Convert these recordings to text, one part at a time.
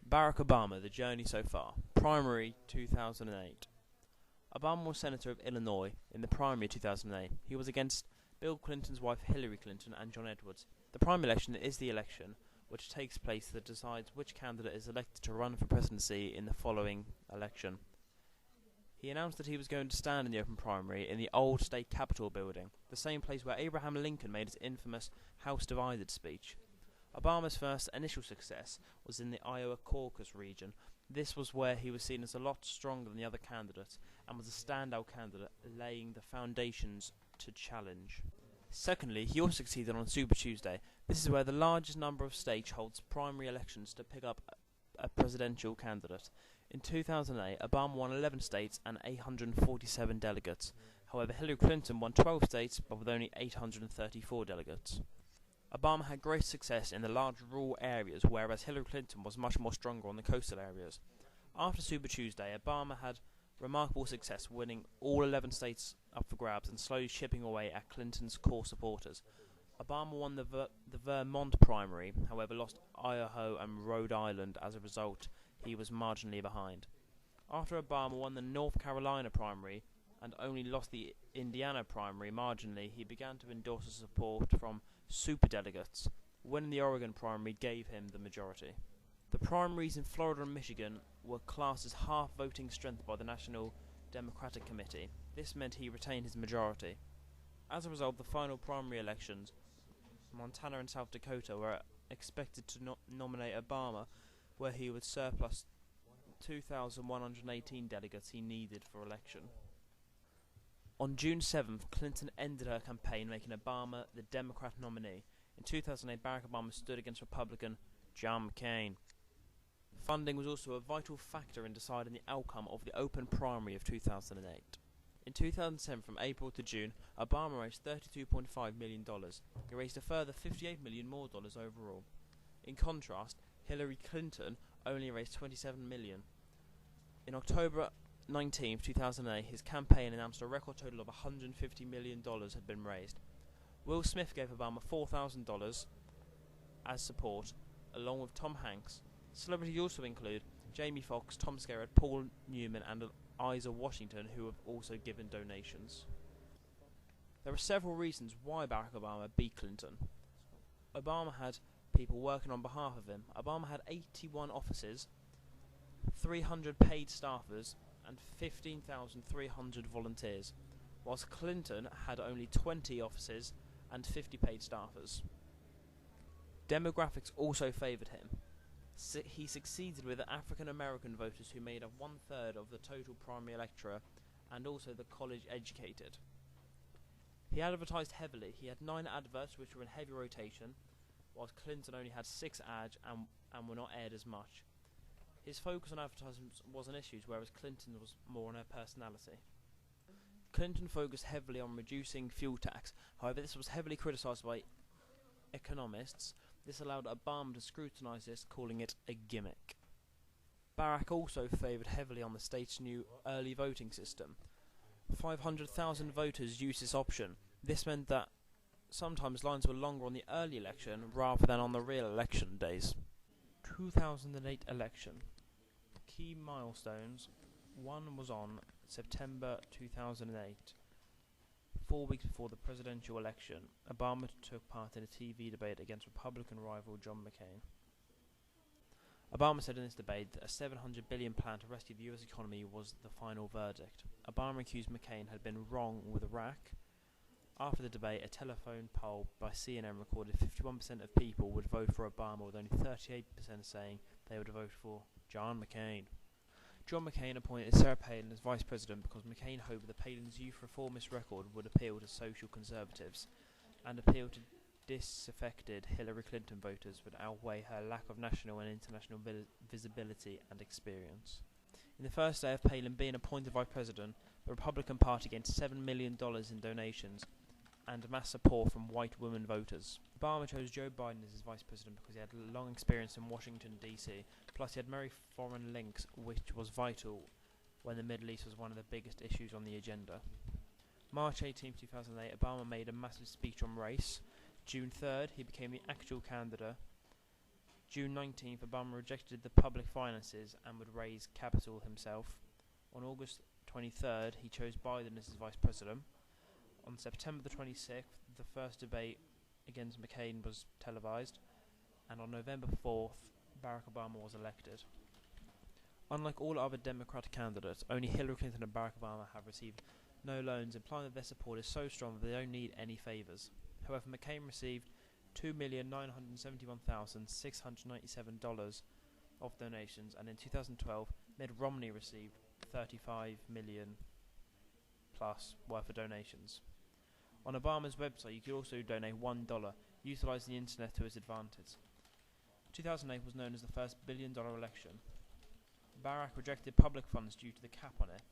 Barack Obama, the journey so far. Primary 2008. Obama was Senator of Illinois in the primary 2008. He was against Bill Clinton's wife Hillary Clinton and John Edwards. The primary election is the election which takes place that decides which candidate is elected to run for presidency in the following election. He announced that he was going to stand in the open primary in the old state capitol building, the same place where Abraham Lincoln made his infamous House Divided speech. Obama's first initial success was in the Iowa caucus region. This was where he was seen as a lot stronger than the other candidates and was a standout candidate, laying the foundations to challenge. Secondly, he also succeeded on Super Tuesday. This is where the largest number of states holds primary elections to pick up a presidential candidate. In 2008, Obama won 11 states and 847 delegates. However, Hillary Clinton won 12 states but with only 834 delegates. Obama had great success in the large rural areas, whereas Hillary Clinton was much more stronger on the coastal areas. After Super Tuesday, Obama had remarkable success, winning all 11 states up for grabs and slowly chipping away at Clinton's core supporters. Obama won the Vermont primary, however lost Idaho and Rhode Island. As a result, he was marginally behind. After Obama won the North Carolina primary and only lost the Indiana primary marginally, he began to endorse the support from superdelegates. Winning the Oregon primary gave him the majority. The primaries in Florida and Michigan were classed as half voting strength by the National Democratic Committee. This meant he retained his majority. As a result, the final primary elections, Montana and South Dakota, were expected to nominate Obama, where he would surplus 2,118 delegates he needed for election. On June 7th, Clinton ended her campaign, making Obama the Democrat nominee. In 2008, Barack Obama stood against Republican John McCain. Funding was also a vital factor in deciding the outcome of the open primary of 2008. In 2007, from April to June, Obama raised $32.5 million. He raised a further $58 million more overall. In contrast, Hillary Clinton only raised $27 million. In October 19, 2008, his campaign announced a record total of $150 million had been raised. Will Smith gave Obama $4,000 as support, along with Tom Hanks. Celebrities also include Jamie Foxx, Tom Skerritt, Paul Newman, and Isa Washington, who have also given donations. There are several reasons why Barack Obama beat Clinton. Obama had people working on behalf of him. Obama had 81 offices, 300 paid staffers, and 15,300 volunteers, whilst Clinton had only 20 offices and 50 paid staffers. Demographics also favoured him. He succeeded with the African American voters, who made up 1/3 of the total primary electorate, and also the college educated. He advertised heavily. He had 9 adverts which were in heavy rotation, whilst Clinton only had 6 ads and were not aired as much. His focus on advertisements was on issues, whereas Clinton was more on her personality. Clinton focused heavily on reducing fuel tax. However, this was heavily criticised by economists. This allowed Obama to scrutinise this, calling it a gimmick. Barack also favoured heavily on the state's new early voting system. 500,000 voters used this option. This meant that sometimes lines were longer on the early election rather than on the real election days. 2008 election. Key milestones. One was on September 2008. 4 weeks before the presidential election, Obama took part in a TV debate against Republican rival John McCain. Obama said in this debate that a $700 billion plan to rescue the US economy was the final verdict. Obama accused McCain had been wrong with Iraq. After the debate, a telephone poll by CNN recorded 51% of people would vote for Obama, with only 38% saying they would vote for John McCain. John McCain appointed Sarah Palin as vice president because McCain hoped that Palin's youth reformist record would appeal to social conservatives and appeal to disaffected Hillary Clinton voters would outweigh her lack of national and international visibility and experience. In the first day of Palin being appointed vice president, the Republican Party gained $7 million in donations and mass support from white women voters. Obama chose Joe Biden as his vice president because he had long experience in Washington, D.C., plus he had many foreign links, which was vital when the Middle East was one of the biggest issues on the agenda. March 18, 2008, Obama made a massive speech on race. June 3rd, he became the actual candidate June 19th, Obama rejected the public finances and would raise capital himself. On August 23rd, he chose Biden as his vice president. On September the 26th, the first debate against McCain was televised, and on November 4th, Barack Obama was elected. Unlike all other Democratic candidates, only Hillary Clinton and Barack Obama have received no loans, implying that their support is so strong that they don't need any favours. However, McCain received $2,971,697 of donations, and in 2012, Mitt Romney received $35 million plus worth of donations. On Obama's website, you could also donate $1, utilising the internet to its advantage. 2008 was known as the first billion-dollar election. Barack rejected public funds due to the cap on it,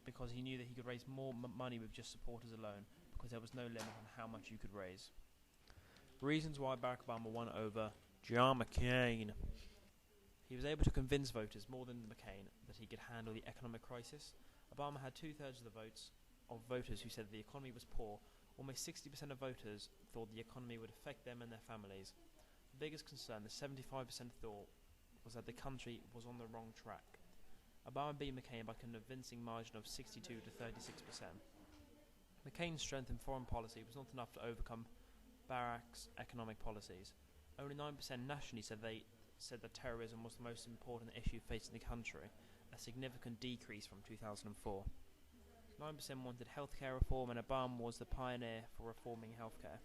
because he knew that he could raise more money with just supporters alone, because there was no limit on how much you could raise. Reasons why Barack Obama won over John McCain. He was able to convince voters more than McCain that he could handle the economic crisis. Obama had 2/3 of the votes of voters who said the economy was poor. Almost 60% of voters thought the economy would affect them and their families. The biggest concern, the 75% thought, was that the country was on the wrong track. Obama beat McCain by a convincing margin of 62 to 36%. McCain's strength in foreign policy was not enough to overcome Barack's economic policies. Only 9% nationally said that terrorism was the most important issue facing the country, a significant decrease from 2004. 9% wanted healthcare reform, and Obama was the pioneer for reforming healthcare.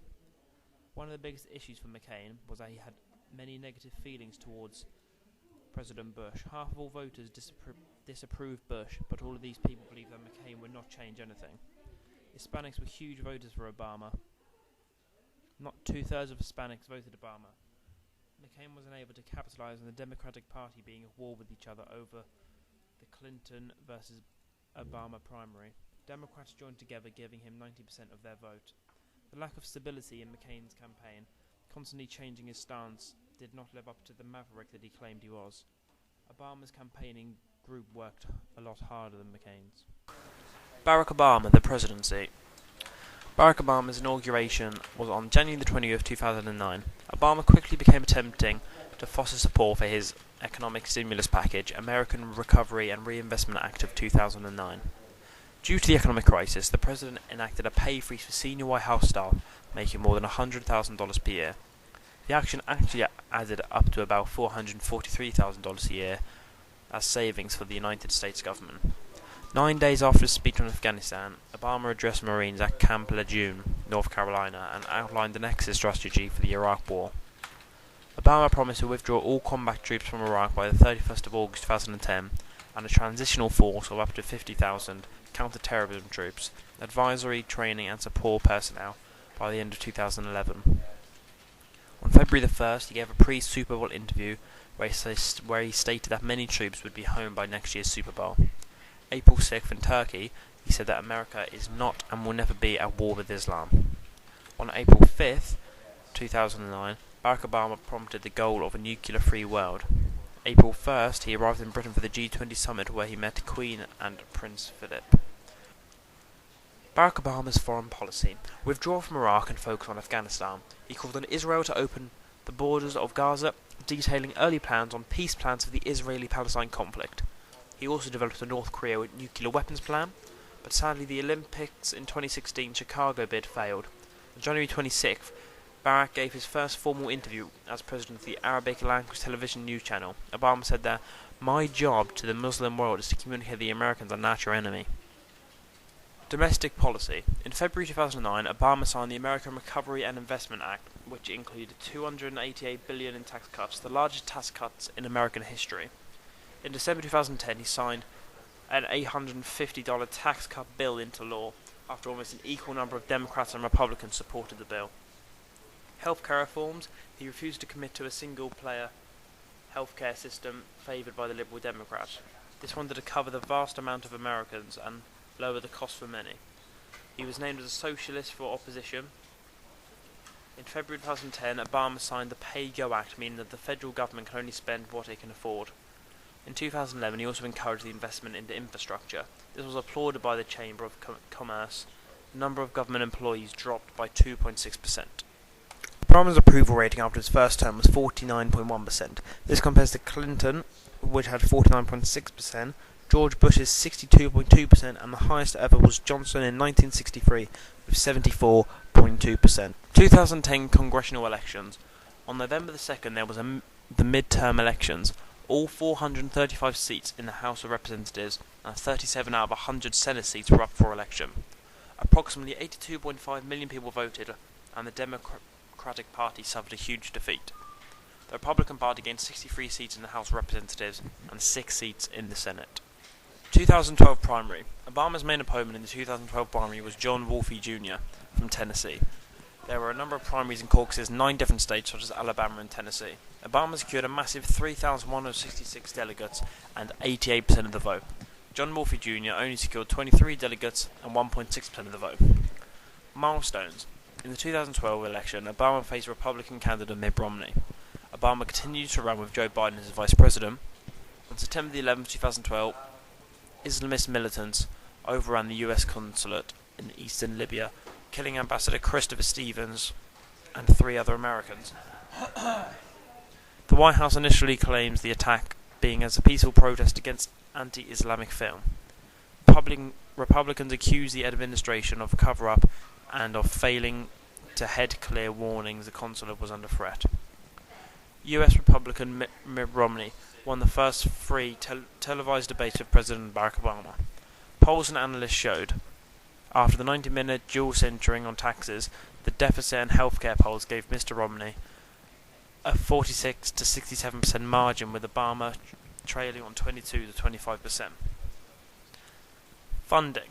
One of the biggest issues for McCain was that he had many negative feelings towards President Bush. Half of all voters disapproved Bush, but all of these people believed that McCain would not change anything. Hispanics were huge voters for Obama. Not 2/3 of Hispanics voted Obama. McCain was unable to capitalize on the Democratic Party being at war with each other over the Clinton versus Obama primary. Democrats joined together, giving him 90% of their vote. The lack of stability in McCain's campaign, constantly changing his stance, did not live up to the maverick that he claimed he was. Obama's campaigning group worked a lot harder than McCain's. Barack Obama, the presidency. Barack Obama's inauguration was on January the 20th, 2009. Obama quickly became attempting to foster support for his economic stimulus package, American Recovery and Reinvestment Act of 2009. Due to the economic crisis, the president enacted a pay freeze for senior White House staff, making more than $100,000 per year. The action actually added up to about $443,000 a year as savings for the United States government. 9 days after his speech on Afghanistan, Obama addressed Marines at Camp Lejeune, North Carolina, and outlined an exit strategy for the Iraq War. Obama promised to withdraw all combat troops from Iraq by the 31st of August 2010, and a transitional force of up to 50,000 counter-terrorism troops, advisory, training and support personnel by the end of 2011. On February the 1st, he gave a pre-Super Bowl interview where he stated that many troops would be home by next year's Super Bowl. April 6th in Turkey, he said that America is not and will never be at war with Islam. On April 5th, 2009, Barack Obama prompted the goal of a nuclear-free world. April 1st, he arrived in Britain for the G20 summit where he met Queen and Prince Philip. Barack Obama's foreign policy: withdraw from Iraq and focus on Afghanistan. He called on Israel to open the borders of Gaza, detailing early plans on peace plans for the Israeli-Palestine conflict. He also developed a North Korea nuclear weapons plan, but sadly the Olympics in 2016 Chicago bid failed. On January 26th, Barack gave his first formal interview as president of the Arabic language television news channel. Obama said that, "My job to the Muslim world is to communicate the Americans are not your enemy." Domestic policy. In February 2009, Obama signed the American Recovery and Investment Act, which included $288 billion in tax cuts, the largest tax cuts in American history. In December 2010, he signed an $850 tax cut bill into law, after almost an equal number of Democrats and Republicans supported the bill. Healthcare reforms: he refused to commit to a single-player healthcare system favoured by the Liberal Democrats. This wanted to cover the vast amount of Americans and lower the cost for many. He was named as a socialist for opposition. In February 2010, Obama signed the Pay-Go Act, meaning that the federal government can only spend what it can afford. In 2011, he also encouraged the investment into infrastructure. This was applauded by the Chamber of Commerce. The number of government employees dropped by 2.6%. Obama's approval rating after his first term was 49.1%. This compares to Clinton, which had 49.6%, George Bush's 62.2%, and the highest ever was Johnson in 1963 with 74.2%. 2010 congressional elections. On November the 2nd, there was the midterm elections. All 435 seats in the House of Representatives and 37 out of 100 Senate seats were up for election. Approximately 82.5 million people voted, and the Democratic Party suffered a huge defeat. The Republican Party gained 63 seats in the House of Representatives and 6 seats in the Senate. 2012 primary. Obama's main opponent in the 2012 primary was John Wolfe Jr. from Tennessee. There were a number of primaries and caucuses in 9 different states such as Alabama and Tennessee. Obama secured a massive 3,166 delegates and 88% of the vote. John Wolfe Jr. only secured 23 delegates and 1.6% of the vote. Milestones. In the 2012 election, Obama faced Republican candidate Mitt Romney. Obama continued to run with Joe Biden as vice president. On September 11, 2012, Islamist militants overran the US consulate in eastern Libya, killing Ambassador Christopher Stevens and 3 other Americans. The White House initially claims the attack being as a peaceful protest against anti-Islamic film. Republicans accuse the administration of cover-up and of failing to head clear warnings the consulate was under threat. US Republican Mitt Romney won the first free televised debate with President Barack Obama. Polls and analysts showed, after the 90-minute dual centering on taxes, the deficit and healthcare polls gave Mr. Romney a 46 to 67% margin, with Obama trailing on 22 to 25%. Funding.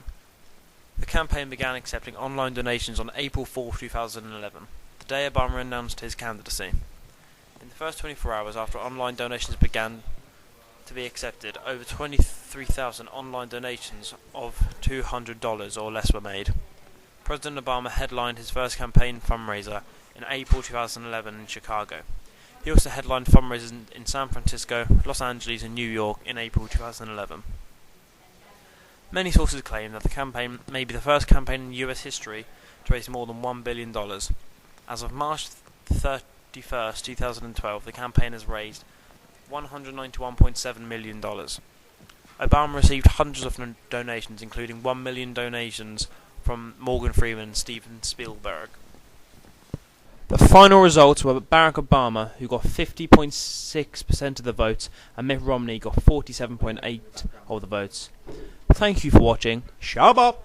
The campaign began accepting online donations on April 4, 2011, the day Obama announced his candidacy. In the first 24 hours after online donations began to be accepted, over 23,000 online donations of $200 or less were made. President Obama headlined his first campaign fundraiser in April 2011 in Chicago. He also headlined fundraisers in San Francisco, Los Angeles and New York in April 2011. Many sources claim that the campaign may be the first campaign in US history to raise more than $1 billion. As of March 31st, 2012, the campaign has raised $191.7 million. Obama received hundreds of donations, including 1 million donations from Morgan Freeman and Steven Spielberg. The final results were Barack Obama, who got 50.6% of the votes, and Mitt Romney got 47.8% of the votes. Thank you for watching. Shabbat!